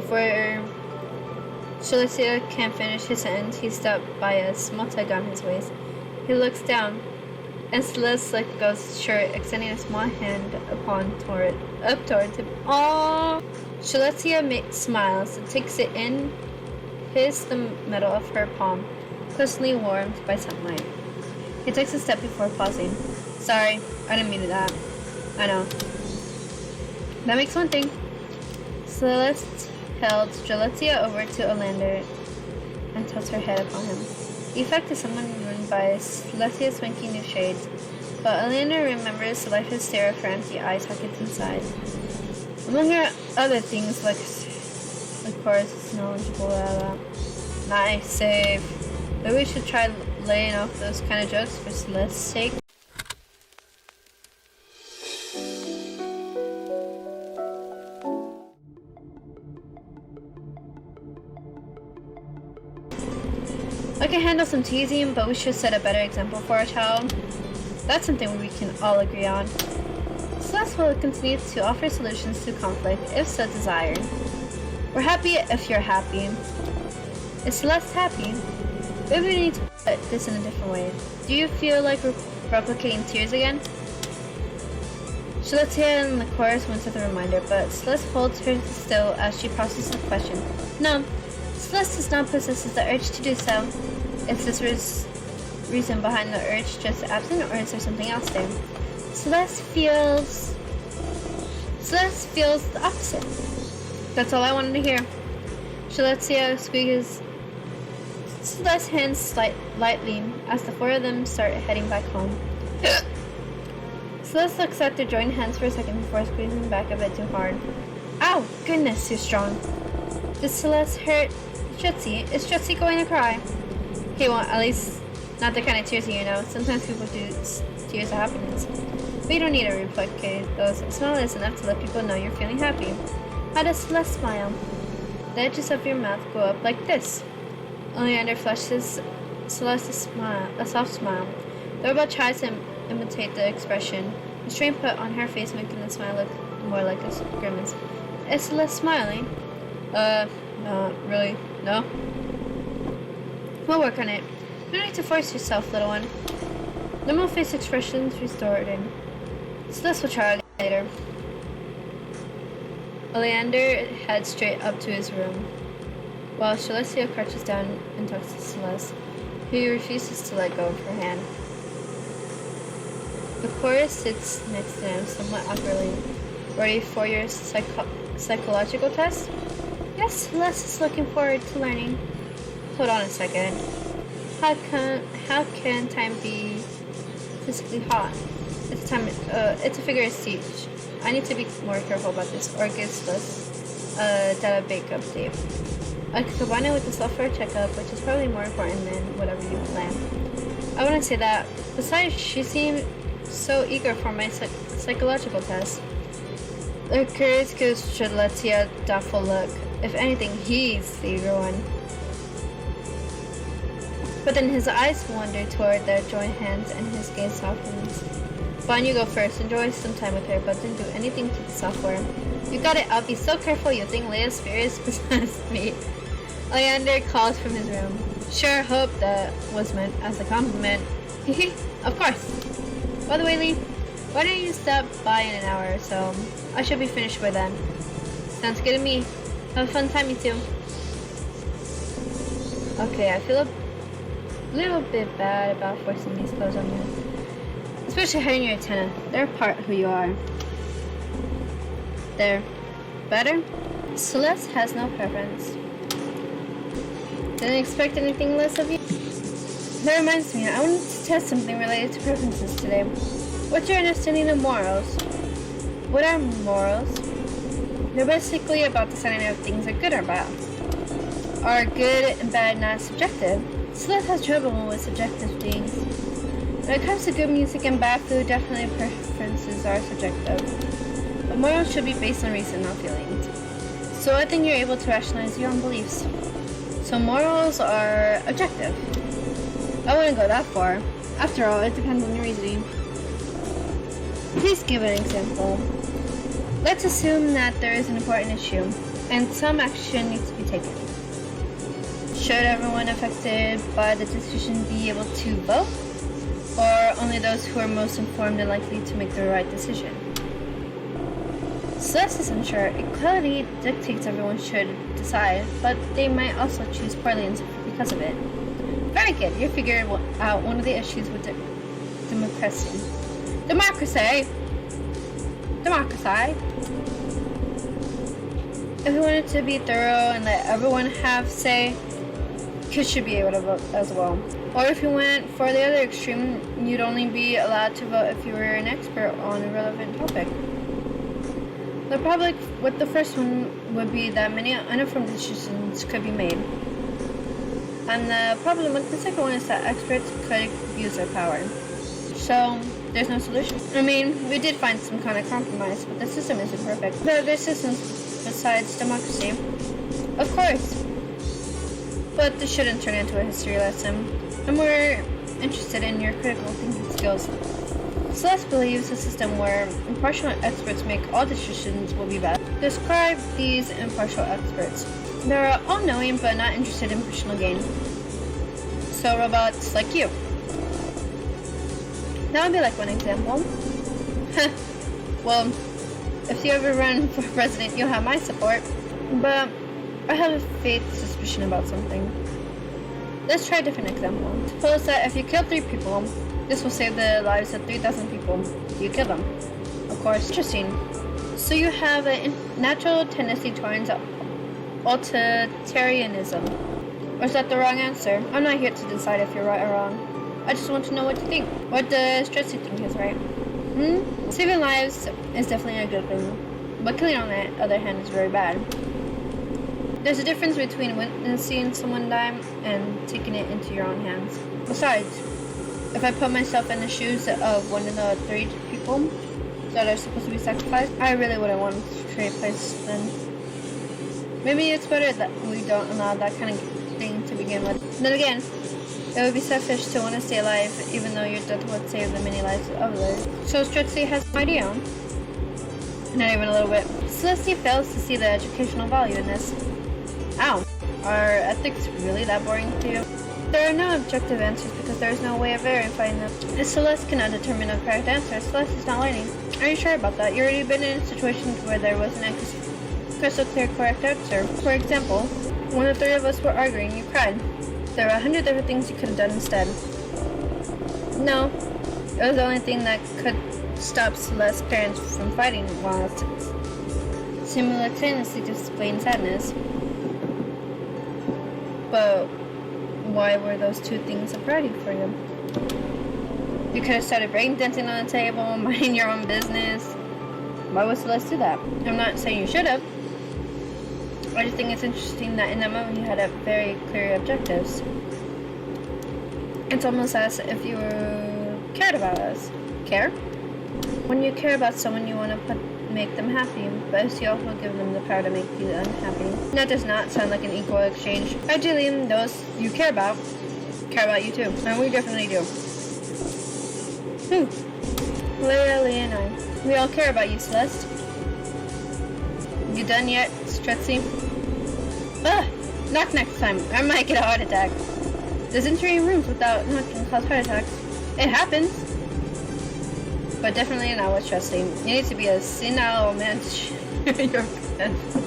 Before Celestia can finish his sentence, he's stopped by a small tug on his waist. He looks down, and Celeste lets go of his shirt, extending a small hand up towards him. Aww! Celestia smiles and takes it in, the metal of her palm, pleasantly warmed by sunlight. He takes a step before pausing. Sorry, I didn't mean that. I know. That makes one thing. Celeste held Celestia over to Olander and tossed her head upon him. The effect is somewhat ruined by Celestia's swanky new shades, but Olander remembers the lifeless stare of her empty eye sockets inside. Among other things, like, of course, it's knowledgeable. Nice save. But we should try laying off those kind of jokes for Celeste's sake. I can handle some teasing, but we should set a better example for our child. That's something we can all agree on. Celeste will continue to offer solutions to conflict if so desired. We're happy if you're happy. Is Celeste happy? Maybe we need to put this in a different way. Do you feel like we're replicating tears again? Celestia in the chorus wants with a reminder, but Celeste holds her still as she processes the question. No, Celeste does not possess the urge to do so. Is this reason behind the urge just absent, or is there something else there? Celeste feels the opposite. That's all I wanted to hear. Celestia squeezes Celeste's hands lightly as the four of them start heading back home. Celeste looks at their joined hands for a second before squeezing back a bit too hard. Ow! Goodness, you're strong. Does Celeste hurt Strutzy? Is Strutzy going to cry? He won't, at least not the kind of tears you know. Sometimes people do tears of happiness. But you don't need to replicate those. A smile is enough to let people know you're feeling happy. How does Celeste smile? The edges of your mouth go up like this. Oleander flushes Celeste's smile, a soft smile. The robot tries to imitate the expression, the strain put on her face making the smile look more like a grimace. Is Celeste smiling? No, really, no. We'll work on it. You don't need to force yourself, little one. Normal face expressions restored in. Celeste will try again later. Oleander heads straight up to his room, while Celestia crouches down and talks to Celeste, who refuses to let go of her hand. The chorus sits next to him somewhat awkwardly. Ready for your psychological test? Yes, Celeste is looking forward to learning. Hold on a second. How can time be physically hot? It's a figure of speech. I need to be more careful about this, or it gives us a data bank update. I could combine it with the software checkup, which is probably more important than whatever you plan. I wouldn't say that. Besides, she seemed so eager for my psychological test. The curious gives Celestia a doubtful look. If anything, he's the eager one. But then his eyes wander toward their joined hands and his gaze softens. Fine, you go first. Enjoy some time with her, but don't do anything to the software. You got it. I'll be so careful you think Leia's spirit is possessed me. Oleander calls from his room. Sure, hope that was meant as a compliment. Hehe, of course. By the way, Lee, why don't you stop by in an hour or so? I should be finished by then. Sounds good to me. Have a fun time, you two. Okay, I feel a little bit bad about forcing these clothes on you. Especially hiding your antenna. They're part of who you are. There. Better? Celeste has no preference. Didn't expect anything less of you? That reminds me, I wanted to test something related to preferences today. What's your understanding of morals? What are morals? They're basically about deciding if things are good or bad. Are good and bad not subjective? Celeste has trouble with subjective things. When it comes to good music and bad food, definitely preferences are subjective. But morals should be based on reason, not feelings. So I think you're able to rationalize your own beliefs. So morals are objective. I wouldn't go that far. After all, it depends on your reasoning. Please give an example. Let's assume that there is an important issue. and some action needs to be taken. Should everyone affected by the decision be able to vote, or only those who are most informed and likely to make the right decision? Celeste is unsure. Equality dictates everyone should decide, but they might also choose poorly and suffer because of it. Very good. You figured out one of the issues with democracy. Democracy! If we wanted to be thorough and let everyone have say, kids should be able to vote as well. Or if you went for the other extreme, you'd only be allowed to vote if you were an expert on a relevant topic. The problem with the first one would be that many uninformed decisions could be made. And the problem with the second one is that experts could abuse their power. So, there's no solution. I mean, we did find some kind of compromise, but the system isn't perfect. There are other systems besides democracy. Of course. But this shouldn't turn into a history lesson. I'm more interested in your critical thinking skills. Celeste believes a system where impartial experts make all decisions will be best. Describe these impartial experts. They are all-knowing but not interested in personal gain. So robots like you. That would be like one example. Well, if you ever run for president, you'll have my support. But I have a faint suspicion about something. Let's try a different example. Suppose that if you kill 3 people, this will save the lives of 3,000 people. You kill them. Of course. Interesting. So you have a natural tendency towards authoritarianism. Or is that the wrong answer? I'm not here to decide if you're right or wrong. I just want to know what you think. What does Stressy think is right? Saving lives is definitely a good thing. But killing, on the other hand, is very bad. There's a difference between witnessing someone die and taking it into your own hands. Besides, if I put myself in the shoes of one of the 3 people that are supposed to be sacrificed, I really wouldn't want to trade place then. Maybe it's better that we don't allow that kind of thing to begin with. Then again, it would be selfish to want to stay alive, even though your death would save the many lives of others. So Stretsy has an idea. Not even a little bit. Celeste fails to see the educational value in this. Ow. Are ethics really that boring to you? There are no objective answers because there is no way of verifying them. If Celeste cannot determine a correct answer, Celeste is not learning. Are you sure about that? You've already been in situations where there wasn't a crystal clear correct answer. For example, when the 3 of us were arguing, you cried. There were 100 different things you could have done instead. No, it was the only thing that could stop Celeste's parents from fighting while simultaneously displaying sadness. But why were those 2 things a priority for you? You could have started breakdancing on the table, minding your own business. Why would Celeste do that? I'm not saying you should have. I just think it's interesting that in that moment you had very clear objectives. It's almost as if you cared about us. Care? When you care about someone, you want to make them happy, but you also give them the power to make you unhappy. That does not sound like an equal exchange. Ideally, those you care about you too, and we definitely do. Leah and I. We all care about you, Celeste. You done yet, Stretsy? Knock next time. I might get a heart attack. Does entering rooms without knocking cause heart attacks? It happens. But definitely not with Stretsy. You need to be a senile man to your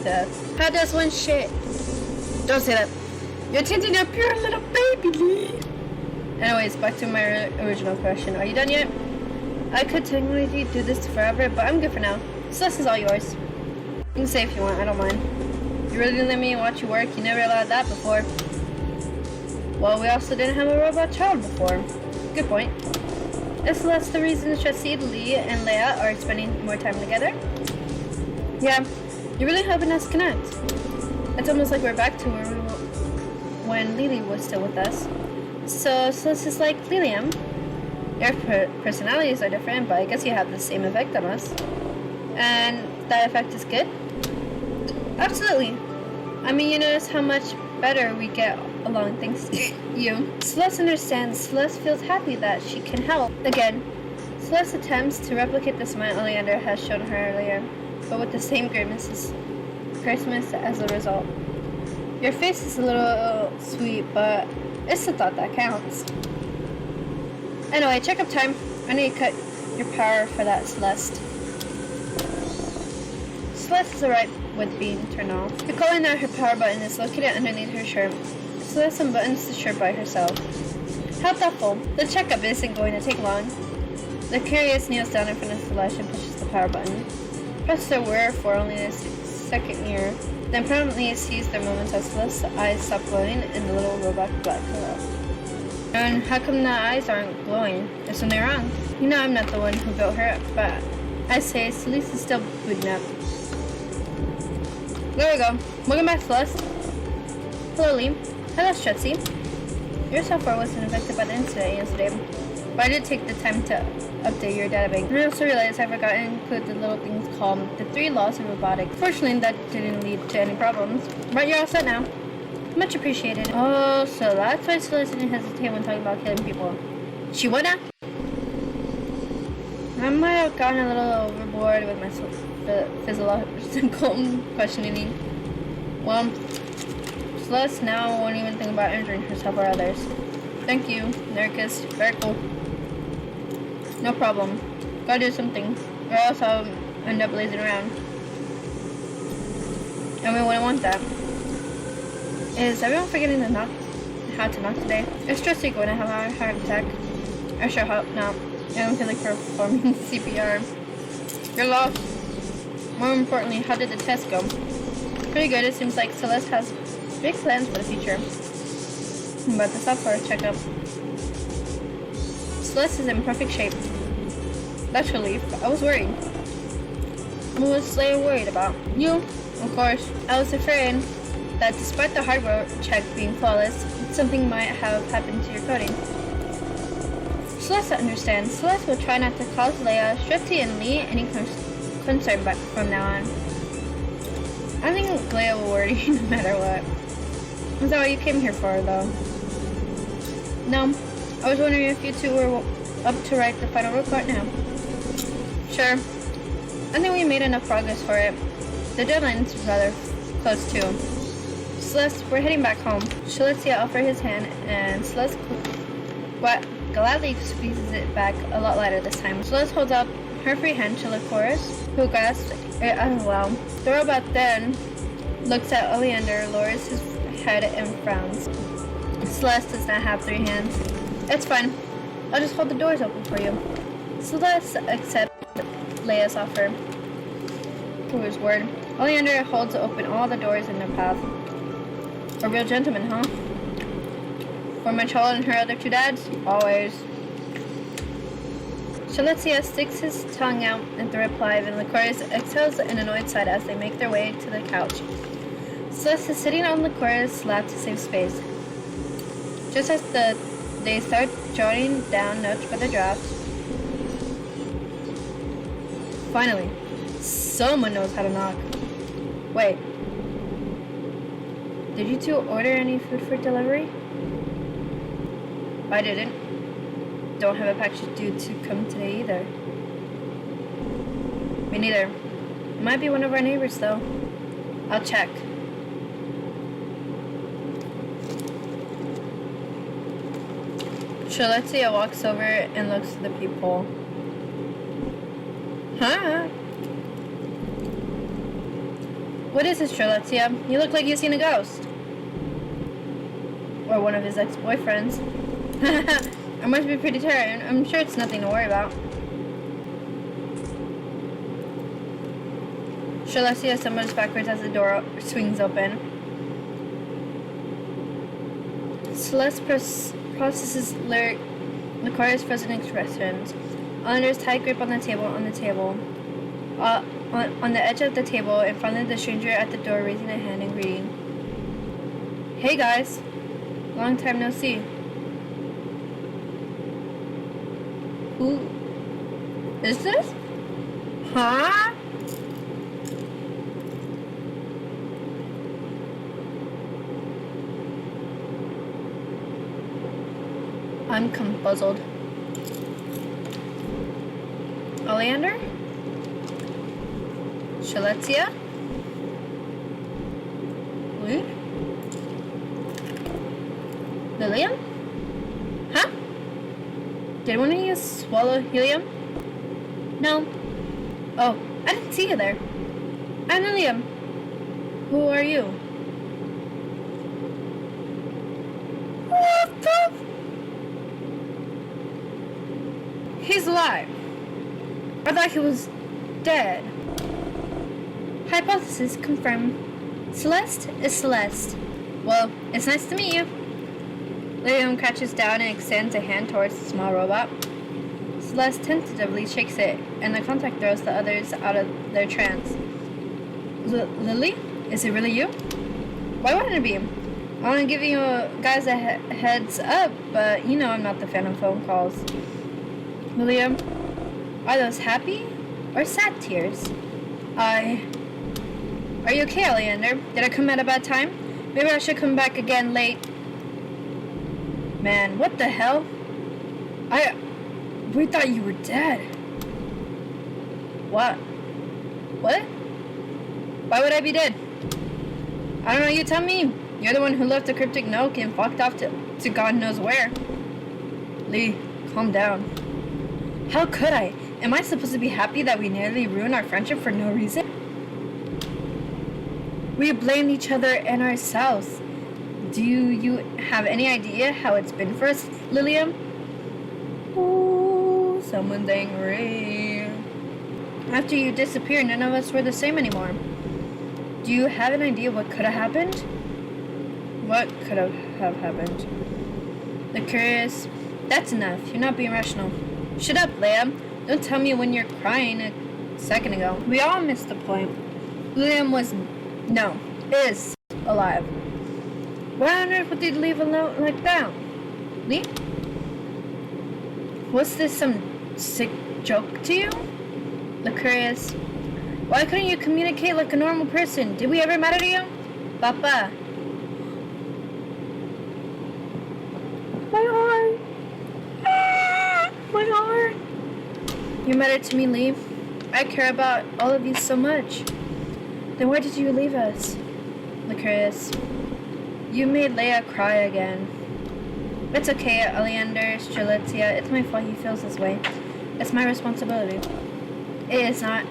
death. How does one shit? Don't say that. You're tinting a pure little baby. Anyways, back to my original question. Are you done yet? I could technically do this forever, but I'm good for now. Celeste is all yours. You can say if you want, I don't mind. You really didn't let me watch you work? You never allowed that before. Well, we also didn't have a robot child before. Good point. Is Celeste the reason Stretsy, Lee, and Leia are spending more time together? Yeah, you're really helping us connect. It's almost like we're back to where we were when Lily was still with us. So Celeste is like Lilium. Their personalities are different, but I guess you have the same effect on us. And that effect is good? Absolutely. I mean, you notice how much better we get along thanks to you. Celeste understands. Celeste feels happy that she can help. Again, Celeste attempts to replicate the smile Oleander has shown her earlier, but with the same grimaces. Christmas as a result. Your face is a little sweet, but it's the thought that counts. Anyway, checkup time. I need to cut your power for that, Celeste. Celeste is alright with being turned off. Recalling that her power button is located underneath her shirt, Celeste unbuttons the shirt by herself. How thoughtful. The checkup isn't going to take long. The curious kneels down in front of Celeste and pushes the power button. Press the wear for only a second year, then permanently sees their moments as Celeste's eyes stop glowing and the little robot black her up. And how come the eyes aren't glowing? There's something wrong. You know I'm not the one who built her, but I say Celeste is still booting up. There we go. Welcome back, Celeste. Hello, Lee. Hello, Stretzy. Your software wasn't affected by the incident yesterday, but I did take the time to update your database. And I also realized I forgot to include the little things called the 3 laws of robotics. Fortunately, that didn't lead to any problems. But you're all set now. Much appreciated. Oh, so that's why Celeste didn't hesitate when talking about killing people. She would have. I might have gotten a little overboard with my physiological questioning. Well, Celeste now won't even think about injuring herself or others. Thank you, Nerkis. Very cool. No problem. Gotta do something, or else I'll end up lazing around. And we wouldn't want that. Is everyone forgetting to knock? How to knock today? Is Stressy going to have a heart attack? I sure hope not. I don't feel like performing CPR. You're lost. More importantly, how did the test go? Pretty good. It seems like Celeste has big plans for the future. But the software checkup. Celeste is in perfect shape. That's relief. I was worried. What was I worried about? You, of course. I was afraid that despite the hardware check being flawless, something might have happened to your coding. Celeste understands. Celeste will try not to cause Leia, Stretzy, and Lee any concern from now on. I think Leia will worry no matter what. Is that what you came here for, though? No. I was wondering if you two were up to write the final report now. Sure. I think we made enough progress for it. The deadline's rather close, too. Celeste, we're heading back home. Shaletia offers his hand, and Celeste gladly squeezes it back a lot lighter this time. Celeste holds out her free hand to Lycoris, who grasps it as well. The robot then looks at Oleander, lowers his head, and frowns. Celeste does not have 3 hands. It's fine. I'll just hold the doors open for you. Celeste accepts Leia's offer. To his word, Oleander holds open all the doors in their path. A real gentleman, huh? For my child and her other 2 dads? Always. Shaletia sticks his tongue out at the reply, and Lycoris exhales an annoyed sigh as they make their way to the couch. Celeste is sitting on Lycoris' lap to save space. Just as they start jotting down notes for the draft. Finally, someone knows how to knock. Wait. Did you 2 order any food for delivery? I didn't. Don't have a package due to come today either. Me neither. Might be one of our neighbors though. I'll check. Shaletia walks over and looks at the peephole. Huh? What is this, Shaletia? You look like you've seen a ghost. Or one of his ex-boyfriends. I must be pretty tired. I'm sure it's nothing to worry about. Shaletia stumbles backwards as the door swings open. Celeste processes Lycoris' frozen expressions. Olander's tight grip on the table. On the edge of the table, in front of the stranger at the door, raising a hand in greeting. Hey guys. Long time no see. Who is this? Huh? I'm confuzzled. Oleander? Shaletia? Lee? Lilium? Huh? Did one of you swallow helium? No. Oh, I didn't see you there. I'm Lilium. Who are you? What the? He's alive. I thought he was dead. Hypothesis confirmed. Celeste is Celeste. Well, it's nice to meet you. Lilium crouches down and extends a hand towards the small robot. Celeste tentatively shakes it, and the contact throws the others out of their trance. Lily? Is it really you? Why wouldn't it be? I want to give you guys a heads up, but you know I'm not the fan of phone calls. Lilium, are those happy or sad tears? Are you okay, Oleander? Did I come at a bad time? Maybe I should come back again late. Man, what the hell? We thought you were dead. What? What? Why would I be dead? I don't know, you tell me. You're the one who left the cryptic note and fucked off to God knows where. Lee, calm down. How could I? Am I supposed to be happy that we nearly ruined our friendship for no reason? We blamed each other and ourselves. Do you have any idea how it's been for us, Lilium? Ooh, someone's angry. After you disappeared, none of us were the same anymore. Do you have an idea what could have happened? What could have happened? The curious. That's enough. You're not being rational. Shut up, Leia. Don't tell me when you're crying a second ago. We all missed the point. Lilium is alive. Why on earth would they leave alone like that? Lee? Was this some sick joke to you? The curious. Why couldn't you communicate like a normal person? Did we ever matter to you? Papa. My heart. My heart. You matter to me, Lee. I care about all of you so much. Then why did you leave us? The curious. You made Leia cry again. It's okay, Oleander, Strelitzia. It's my fault he feels this way. It's my responsibility. It is not.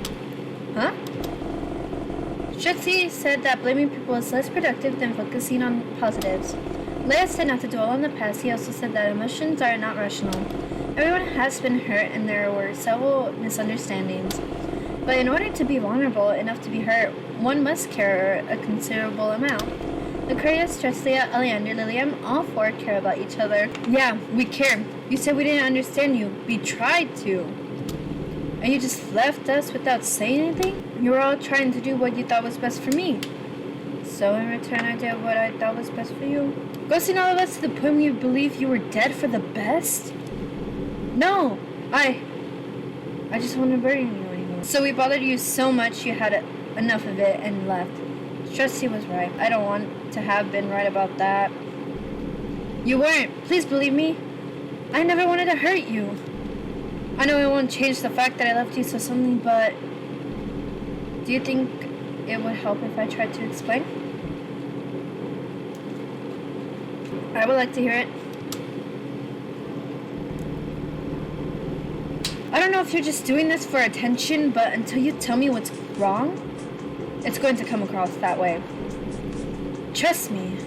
Huh? Strelitzia said that blaming people is less productive than focusing on positives. Leia said not to dwell on the past. He also said that emotions are not rational. Everyone has been hurt and there were several misunderstandings. But in order to be vulnerable enough to be hurt, one must care a considerable amount. Aquarius, Strelitzia, Oleander, Lilium, all four care about each other. Yeah, we care. You said we didn't understand you. We tried to. And you just left us without saying anything? You were all trying to do what you thought was best for me. So in return, I did what I thought was best for you. Ghosting all of us to the point where you believe you were dead for the best? No, I just want to bury you anymore. So we bothered you so much you had enough of it and left. Strelitzia was right. I don't want to have been right about that. You weren't. Please believe me. I never wanted to hurt you. I know it won't change the fact that I left you so suddenly, but do you think it would help if I tried to explain? I would like to hear it. I don't know if you're just doing this for attention, but until you tell me what's wrong, it's going to come across that way. Trust me.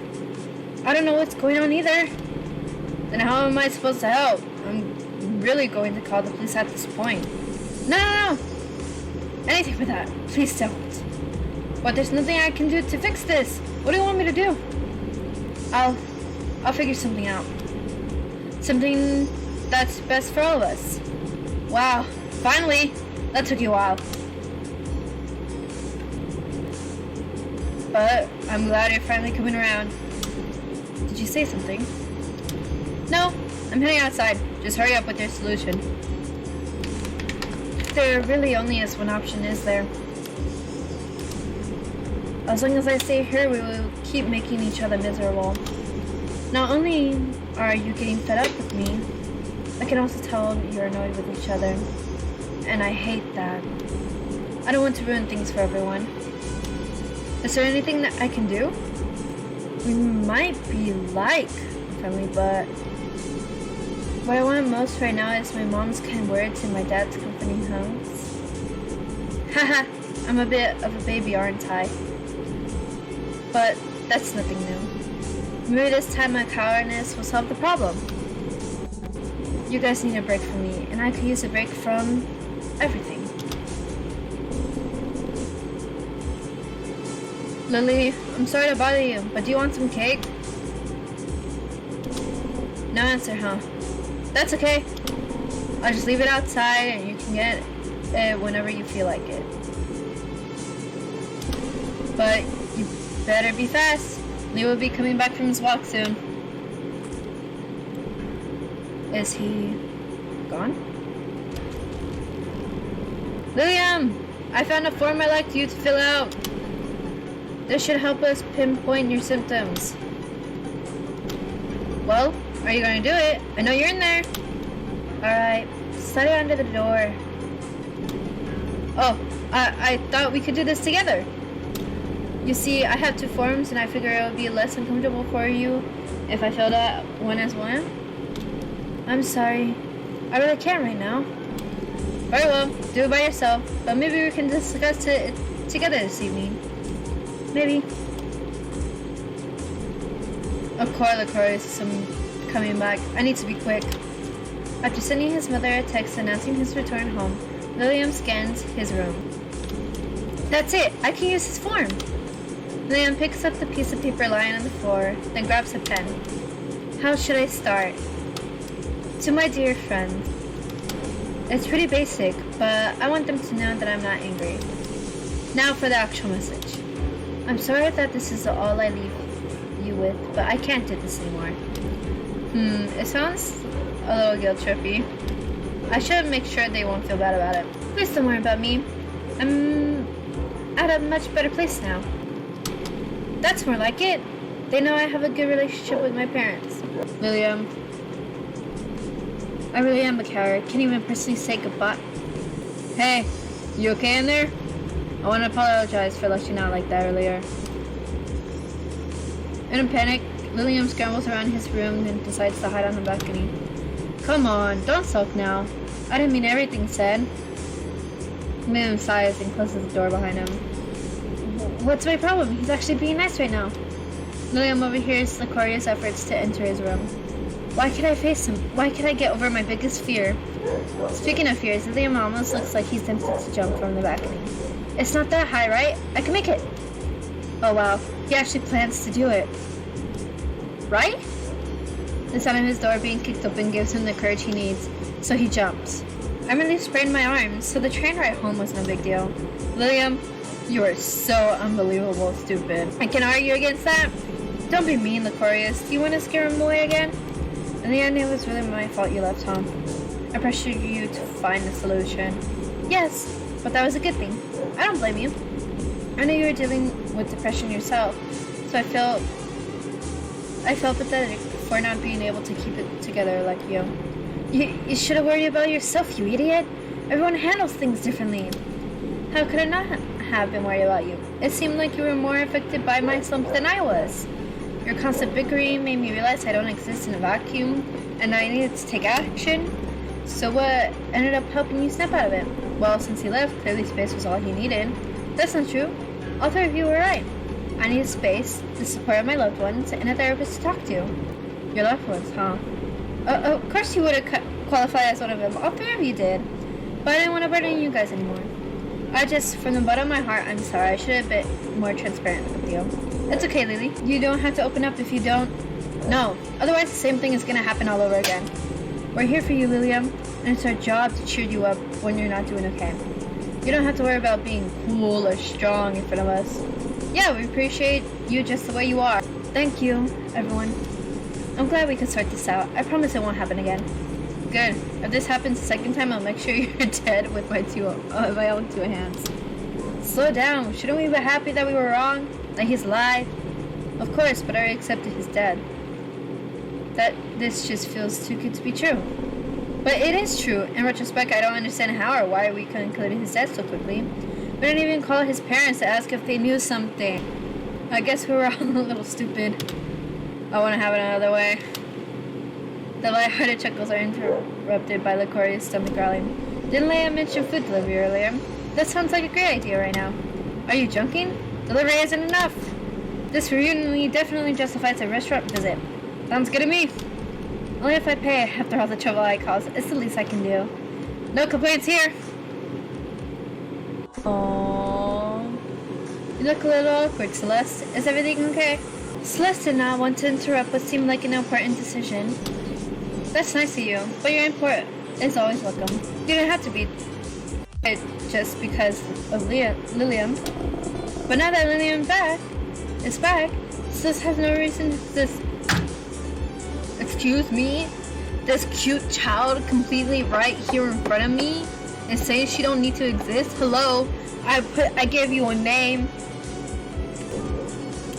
I don't know what's going on either. Then how am I supposed to help? I'm really going to call the police at this point. No. Anything but that. Please don't. But there's nothing I can do to fix this. What do you want me to do? I'll figure something out. Something that's best for all of us. Wow, finally! That took you a while. But I'm glad you're finally coming around. Did you say something? No, I'm heading outside. Just hurry up with your solution. There really only is one option, is there? As long as I stay here, we will keep making each other miserable. Not only are you getting fed up with me, I can also tell you're annoyed with each other. And I hate that. I don't want to ruin things for everyone. Is there anything that I can do? We might be like family, but what I want most right now is my mom's kind words and my dad's comforting hugs. Haha, I'm a bit of a baby, aren't I? But that's nothing new. Maybe this time my cowardice will solve the problem. You guys need a break from me, and I could use a break from everything. Lily, I'm sorry to bother you, but do you want some cake? No answer, huh? That's okay. I'll just leave it outside and you can get it whenever you feel like it. But you better be fast. Lee will be coming back from his walk soon. Is he gone? Lilium! I found a form I'd like you to fill out. This should help us pinpoint your symptoms. Well, are you going to do it? I know you're in there. Alright, slide it under the door. Oh, I thought we could do this together. You see, I have two forms and I figure it would be less uncomfortable for you if I filled out one as one. I'm sorry. I really can't right now. Very well, do it by yourself, but maybe we can discuss it together this evening. Maybe. Of course, I'm coming back. I need to be quick. After sending his mother a text announcing his return home, William scans his room. That's it! I can use his form! William picks up the piece of paper lying on the floor, then grabs a pen. How should I start? To my dear friends. It's pretty basic, but I want them to know that I'm not angry. Now for the actual message. I'm sorry that this is all I leave you with, but I can't do this anymore. It sounds a little guilt trippy. I should make sure they won't feel bad about it. Please don't worry about me. I'm at a much better place now. That's more like it. They know I have a good relationship with my parents. William, I really am a coward. Can't even personally say goodbye. Hey, you okay in there? I want to apologize for letting you out like that earlier. In a panic, William scrambles around his room and decides to hide on the balcony. Come on, don't sulk now. I didn't mean everything said. William sighs and closes the door behind him. What's my problem? He's actually being nice right now. William overhears Licoria's efforts to enter his room. Why can't I face him? Why can't I get over my biggest fear? Speaking of fears, William almost looks like he's tempted to jump from the balcony. It's not that high, right? I can make it. Oh wow, he actually plans to do it. Right? The sound of his door being kicked open gives him the courage he needs, so he jumps. I really sprained my arm, so the train ride home was no big deal. William, you are so unbelievable stupid. I can argue against that. Don't be mean, Licorius. Do you want to scare him away again? In the end, it was really my fault you left home. I pressured you to find a solution. Yes, but that was a good thing. I don't blame you. I know you were dealing with depression yourself, so I felt pathetic for not being able to keep it together like you. You should have worried about yourself, you idiot. Everyone handles things differently. How could I not have been worried about you? It seemed like you were more affected by my slump than I was. Your constant bickering made me realize I don't exist in a vacuum, and I needed to take action. So what ended up helping you snap out of it? Well, since he left, clearly space was all he needed. That's not true. All three of you were right. I needed space, the support of my loved ones, and a therapist to talk to. Your loved ones, huh? Of course you would have qualified as one of them. All three of you did. But I didn't want to burden you guys anymore. From the bottom of my heart, I'm sorry. I should have been more transparent with you. It's okay, Lily. You don't have to open up if you don't. No. Otherwise, the same thing is going to happen all over again. We're here for you, William, and it's our job to cheer you up when you're not doing okay. You don't have to worry about being cool or strong in front of us. Yeah, we appreciate you just the way you are. Thank you, everyone. I'm glad we could sort this out. I promise it won't happen again. Good. If this happens the second time, I'll make sure you're dead with my own two hands. Slow down. Shouldn't we be happy that we were wrong? That he's alive? Of course, but I already accepted he's dead. That this just feels too good to be true. But it is true. In retrospect, I don't understand how or why we concluded his death so quickly. We didn't even call his parents to ask if they knew something. I guess we were all a little stupid. I want to have it another way. The light-hearted chuckles are interrupted by Licoria's stomach growling. Didn't Leia mention food delivery earlier? That sounds like a great idea right now. Are you joking? Delivery isn't enough. This reunion definitely justifies a restaurant visit. Sounds good to me. Only if I pay after all the trouble I caused. It's the least I can do. No complaints here. Aww. You look a little awkward, Celeste. Is everything okay? Celeste did not want to interrupt what seemed like an important decision. That's nice of you, but your input is always welcome. You didn't have to be just because of Lillian. But now that Lillian is back, Celeste has no reason to exist. Excuse me? This cute child completely right here in front of me is saying she don't need to exist? Hello? I gave you a name.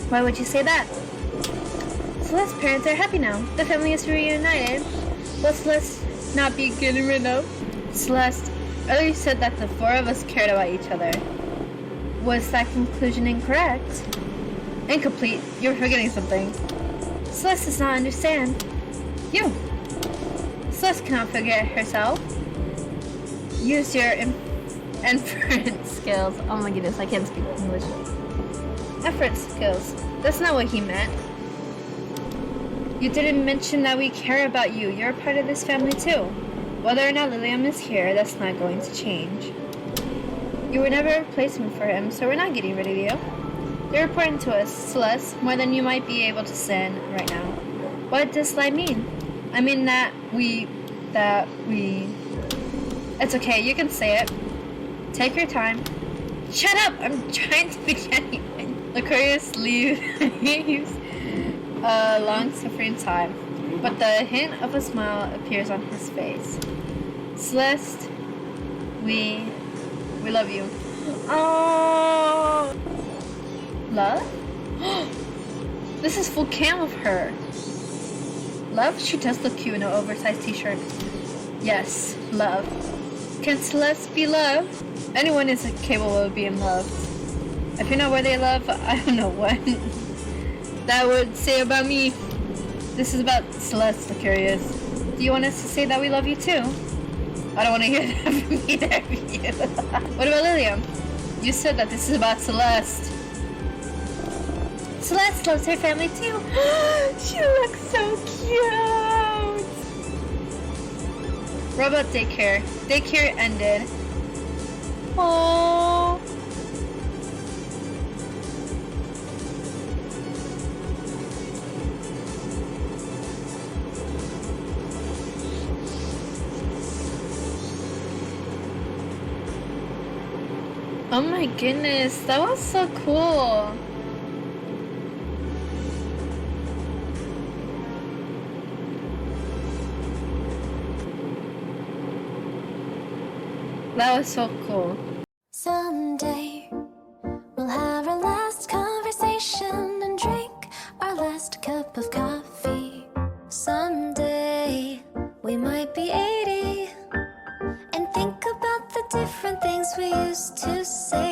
Why would you say that? Celeste's parents are happy now. The family is reunited. Will Celeste not be getting rid of? Celeste, earlier you said that the four of us cared about each other. Was that conclusion incorrect? Incomplete. You're forgetting something. Celeste does not understand. You. Celeste cannot forget herself. Use your inference skills. Oh my goodness, I can't speak English. Inference skills. That's not what he meant. You didn't mention that we care about you. You're a part of this family too. Whether or not Lillian is here, that's not going to change. You were never a replacement for him, so we're not getting rid of you. You're important to us, Celeste, more than you might be able to stand right now. What does that mean? I mean that we... It's okay, you can say it. Take your time. Shut up! I'm trying to be genuine. Licorius leaves a long-suffering sigh, but the hint of a smile appears on his face. Celeste, we love you. Oh, love? This is full cam of her. Love? She does look cute in an oversized t-shirt. Yes, love. Can Celeste be loved? Anyone is capable of being loved. If you're not worthy of love, I don't know what that would say about me. This is about Celeste, Licorius. Do you want us to say that we love you too? I don't want to hear that from either of you. What about Lillian? You said that this is about Celeste. Celeste loves her family too. She looks so cute. What about Daycare? Daycare ended. Aww. Oh my goodness, that was so cool. That was so cool. Someday we'll have our last conversation and drink our last cup of coffee. Someday we might be 80 and think about the different things we used to say.